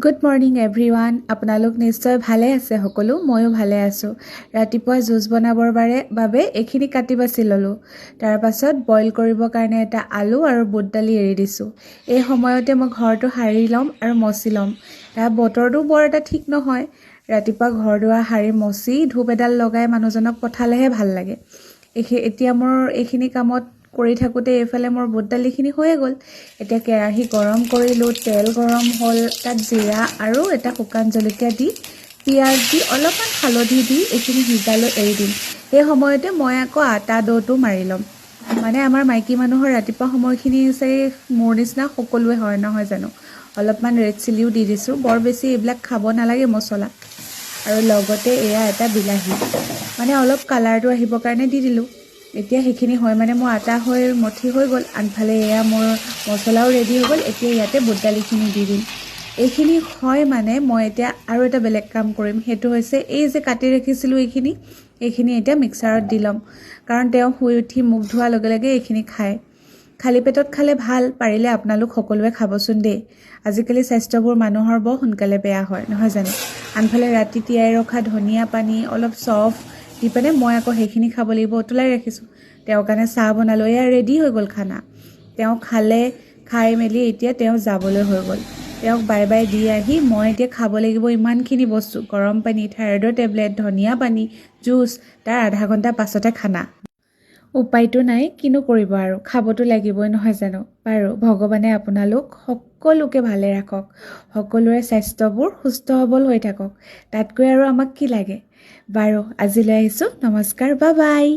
Good morning everyone. আপোনালোক নিশ্চয় ভালে আছে সকলো, ময়ো ভালে আছোঁ। ৰাতিপুৱা জুচ বনাবৰ বাবে এইখিনি কাটি বাছি ল'লোঁ। তাৰ পাছত বইল কৰিবৰ কাৰণে এটা আলু আৰু বুট দালি এৰি দিছোঁ। এই সময়তে মই ঘৰটো সাৰি ল'ম আৰু মচি ল'ম। বতৰটো বৰ এটা ঠিক নহয়। ৰাতিপুৱা ঘৰ দুৱাৰ সাৰি মচি ধূপ এডাল লগাই মানুহজনক পঠালেহে ভাল লাগে। এতিয়া মোৰ এইখিনি কামত কৰি থাকোঁতে এইফালে মোৰ বুট দালিখিনি হৈয়ে গ'ল। এতিয়া কেৰাহী গৰম কৰিলোঁ, তেল গৰম হ'ল, তাত জিৰা আৰু এটা শুকান জলকীয়া দি পিঁয়াজ দি অলপমান হালধি দি এইখিনি সিজালৈ এৰি দিম। সেই সময়তে মই আকৌ আটা দৌটো মাৰি ল'ম। মানে আমাৰ মাইকী মানুহৰ ৰাতিপুৱা সময়খিনি চাগে মোৰ নিচিনা সকলোৱে হয়, নহয় জানো? অলপমান ৰেড চিলিও দি দিছোঁ। বৰ বেছি এইবিলাক খাব নালাগে মছলা। আৰু লগতে এয়া এটা বিলাহী, মানে অলপ কালাৰটো আহিবৰ কাৰণে দি দিলোঁ। এতিয়া সেইখিনি হয় মানে মোৰ আটা হৈ মঠি হৈ গ'ল। আনফালে এয়া মোৰ মছলাও ৰেডি হৈ গ'ল। এতিয়া ইয়াতে বুট দালিখিনি দি দিম। এইখিনি হয় মানে মই এতিয়া আৰু এটা বেলেগ কাম কৰিম। সেইটো হৈছে এই যে কাটি ৰাখিছিলোঁ এইখিনি এতিয়া মিক্সাৰত দি ল'ম। কাৰণ তেওঁ শুই উঠি মুখ ধোৱাৰ লগে লগে এইখিনি খায়। খালী পেটত খালে ভাল, পাৰিলে আপোনালোক সকলোৱে খাবচোন দেই। আজিকালি স্বাস্থ্যবোৰ মানুহৰ বৰ সোনকালে বেয়া হয়, নহয় জানো? আনফালে ৰাতি তিয়াই ৰখা ধনিয়া পানী অলপ চফ দি পেলাই মই আকৌ সেইখিনি খাব লাগিব, উতলাই ৰাখিছোঁ। তেওঁৰ কাৰণে চাহ বনালোঁ। এয়া ৰেডি হৈ গ'ল খানা। তেওঁ খালে, খাই মেলি এতিয়া তেওঁ যাবলৈ হৈ গ'ল। তেওঁক বাই বাই দি আহি মই এতিয়া খাব লাগিব ইমানখিনি বস্তু। গৰম পানী, থাইৰয়ডৰ টেবলেট, ধনিয়া পানী, জুচ, তাৰ আধা ঘণ্টা পাছতে খানা। উপায়টো নাই, কিনো কৰিব আৰু, খাবতো লাগিবই, নহয় জানো? বাৰু, ভগৱানে আপোনালোক সকলোকে ভালে ৰাখক। সকলোৰে স্বাস্থ্যবোৰ সুস্থ সবল হৈ থাকক। তাতকৈ আৰু আমাক কি লাগে? বাৰু, আজিলৈ আহিছোঁ। নমস্কাৰ, বাই বাই।